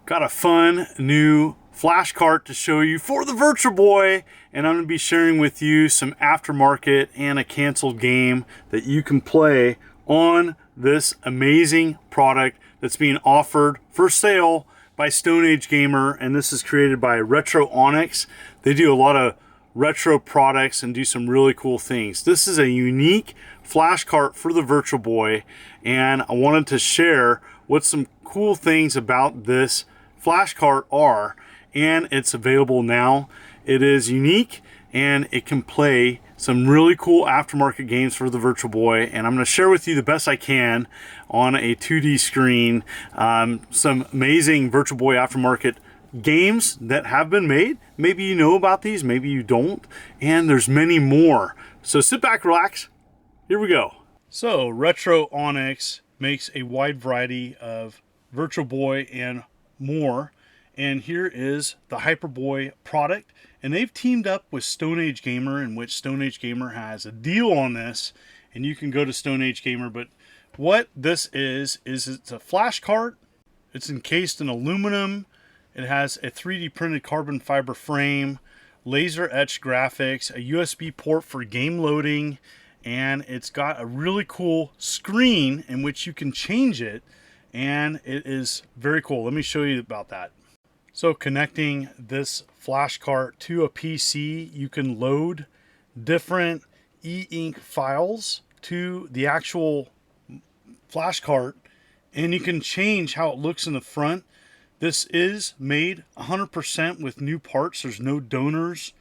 Got a fun new flash cart to show you for the Virtual Boy, and I'm going to be sharing with you some aftermarket and a canceled game that you can play on this amazing product that's being offered for sale by Stome Age Gamer, and this is created by Retro Onyx. They do a lot of retro products and do some really cool things. This is a unique flash cart for the Virtual Boy, and I wanted to share what some cool things about this flash cart are, and it's available now. It is unique and it can play some really cool aftermarket games for the Virtual Boy, and I'm going to share with you the best I can on a 2D screen some amazing Virtual Boy aftermarket games that have been made. Maybe you know about these, maybe you don't, and there's many more. So sit back, relax, here we go. So Retro Onyx makes a wide variety of Virtual Boy and more, and here is the HyperBoy product, and they've teamed up with Stome Age Gamer, in which Stome Age Gamer has a deal on this, and you can go to Stome Age Gamer. But what this is it's a flash cart. It's encased in aluminum. It has a 3D printed carbon fiber frame, laser etched graphics, a USB port for game loading, and it's got a really cool screen in which you can change it, and it is very cool. Let me show you about that. So connecting this flash cart to a PC, you can load different e-ink files to the actual flash cart, and you can change how it looks in the front. This is made 100% with new parts. There's no donors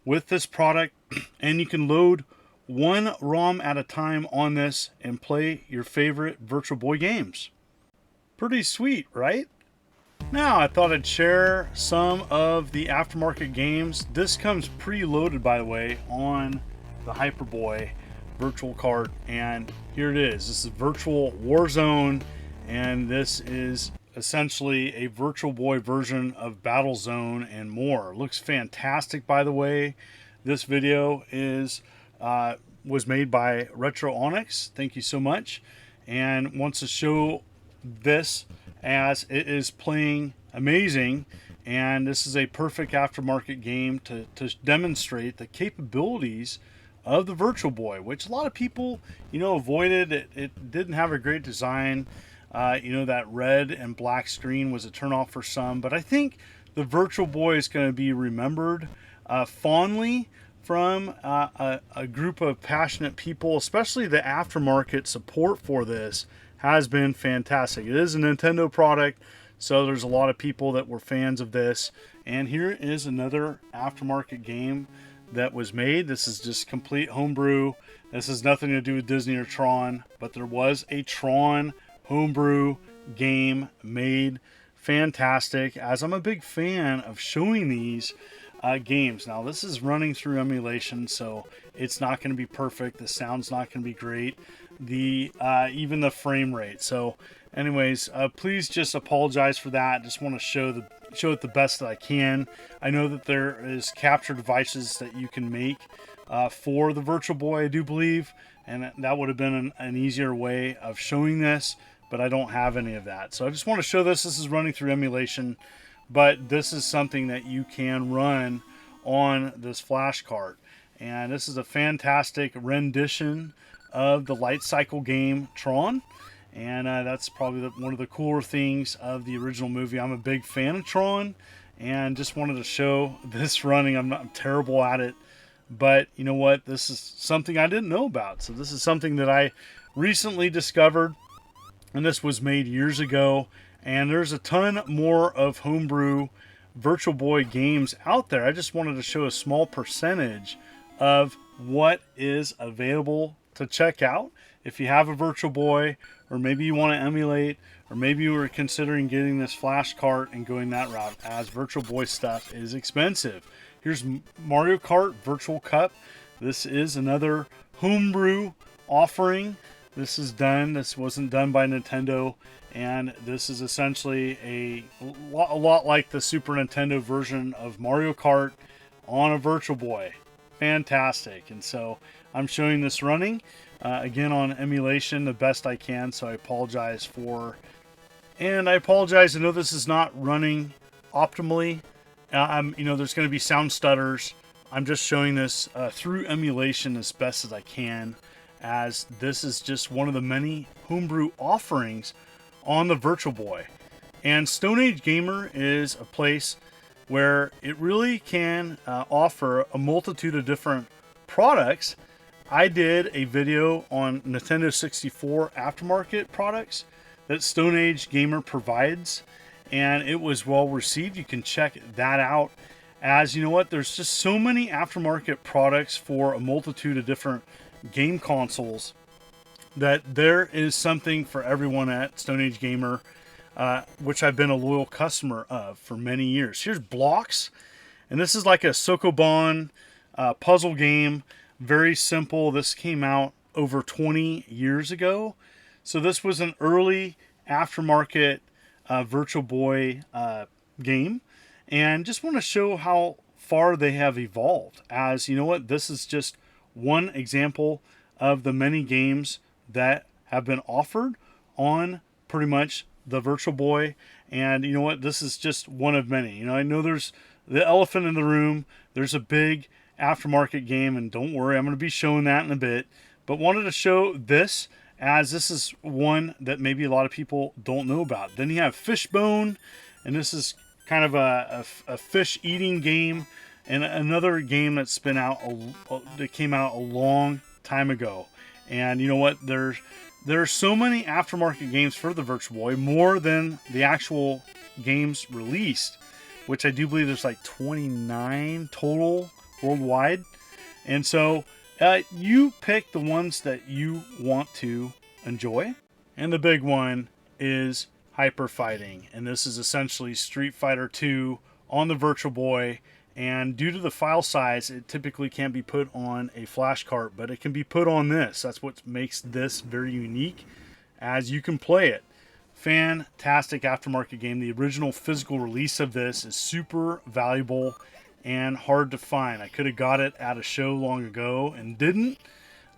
with this product, and you can load one ROM at a time on this and play your favorite Virtual Boy games. Pretty sweet, right? Now I thought I'd share some of the aftermarket games. This comes preloaded, by the way, on the HyperBoy virtual cart, and here it is. This is Virtual Warzone, and this is essentially a Virtual Boy version of Battlezone and more. Looks fantastic, by the way. This video was made by Retro Onyx. Thank you so much, and wants to show this as it is playing amazing, and this is a perfect aftermarket game to demonstrate the capabilities of the Virtual Boy, which a lot of people, avoided. It didn't have a great design. That red and black screen was a turnoff for some, but I think the Virtual Boy is going to be remembered fondly from a group of passionate people. Especially the aftermarket support for this has been fantastic. It is a Nintendo product, so there's a lot of people that were fans of this. And here is another aftermarket game that was made. This is just complete homebrew. This has nothing to do with Disney or Tron, but there was a Tron homebrew game made. Fantastic, as I'm a big fan of showing these games. Now this is running through emulation, so it's not going to be perfect. The sound's not going to be great. Even the frame rate. So anyways, please just apologize for that. Just want to show it the best that I can. I know that there is capture devices that you can make for the Virtual Boy, I do believe, and that would have been an easier way of showing this, but I don't have any of that. So I just want to show this. This is running through emulation, but this is something that you can run on this flash cart. And this is a fantastic rendition of the light cycle game Tron, and that's probably one of the cooler things of the original movie. I'm a big fan of Tron, and just wanted to show this running. I'm terrible at it, but you know what? This is something I didn't know about. So this is something that I recently discovered, and this was made years ago. And there's a ton more of homebrew Virtual Boy games out there. I just wanted to show a small percentage of what is available to check out. If you have a Virtual Boy, or maybe you want to emulate, or maybe you were considering getting this flash cart and going that route, as Virtual Boy stuff is expensive. Here's Mario Kart Virtual Cup. This is another homebrew offering. This wasn't done by Nintendo, and this is essentially a lot like the Super Nintendo version of Mario Kart on a Virtual Boy. Fantastic. And so I'm showing this running again on emulation the best I can, so I apologize for And I apologize, I know this is not running optimally. You know, there's going to be sound stutters. I'm just showing this through emulation as best as I can, as this is just one of the many homebrew offerings on the Virtual Boy. And Stone Age Gamer is a place where it really can offer a multitude of different products. I did a video on Nintendo 64 aftermarket products that Stone Age Gamer provides, and it was well received. You can check that out. As you know what, there's just so many aftermarket products for a multitude of different game consoles that there is something for everyone at Stone Age Gamer, which I've been a loyal customer of for many years. Here's Blocks, and this is like a Sokoban puzzle game. Very simple. This came out over 20 years ago. So this was an early aftermarket Virtual Boy game. And just want to show how far they have evolved. As you know what, this is just one example of the many games that have been offered on pretty much the Virtual Boy. And you know what, this is just one of many. You know, I know there's the elephant in the room. There's a big aftermarket game, and don't worry, I'm going to be showing that in a bit. But wanted to show this, as this is one that maybe a lot of people don't know about. Then you have Fishbone, and this is kind of a fish eating game, and another game that's been out that came out a long time ago. And you know what, there's so many aftermarket games for the Virtual Boy, more than the actual games released, which I do believe there's like 29 total worldwide. And so you pick the ones that you want to enjoy. And the big one is Hyper Fighting, and this is essentially Street Fighter 2 on the Virtual Boy. And due to the file size, it typically can't be put on a flash cart, but it can be put on this. That's what makes this very unique, as you can play it. Fantastic aftermarket game. The original physical release of this is super valuable and hard to find. I could have got it at a show long ago and didn't,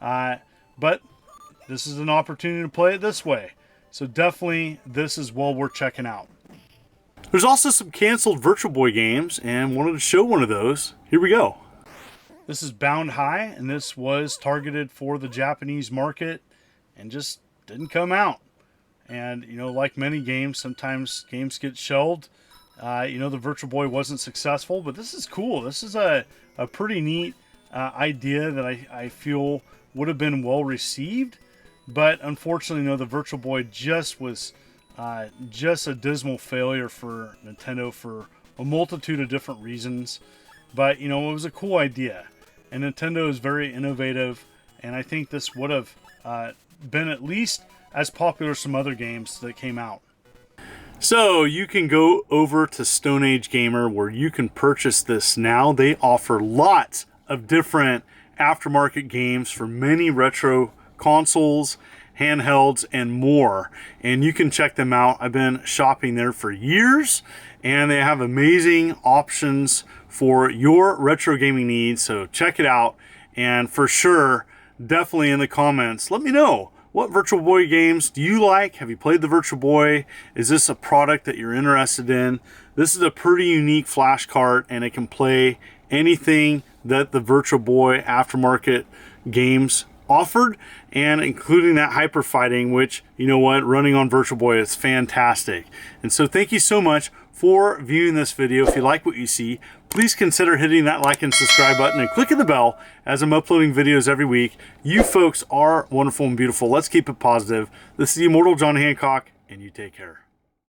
but this is an opportunity to play it this way. So definitely, this is well worth checking out. There's also some canceled Virtual Boy games, and wanted to show one of those. Here we go. This is Bound High, and this was targeted for the Japanese market and just didn't come out. And, you know, like many games, sometimes games get shelved. You know, the Virtual Boy wasn't successful, but this is cool. This is a pretty neat idea that I feel would have been well received. But unfortunately, you know, the Virtual Boy just was just a dismal failure for Nintendo for a multitude of different reasons. But, you know, it was a cool idea. And Nintendo is very innovative. And I think this would have been at least as popular as some other games that came out. So you can go over to Stone Age Gamer, where you can purchase this now. They offer lots of different aftermarket games for many retro consoles, handhelds, and more. And you can check them out. I've been shopping there for years, and they have amazing options for your retro gaming needs. So check it out. And for sure, definitely in the comments, let me know, what Virtual Boy games do you like? Have you played the Virtual Boy? Is this a product that you're interested in? This is a pretty unique flash cart, and it can play anything that the Virtual Boy aftermarket games offered, and including that Hyper Fighting, which, you know what, running on Virtual Boy is fantastic. And so thank you so much for viewing this video. If you like what you see, please consider hitting that like and subscribe button and clicking the bell, as I'm uploading videos every week. You folks are wonderful and beautiful. Let's keep it positive. This is the Immortal John Hancock, and you take care.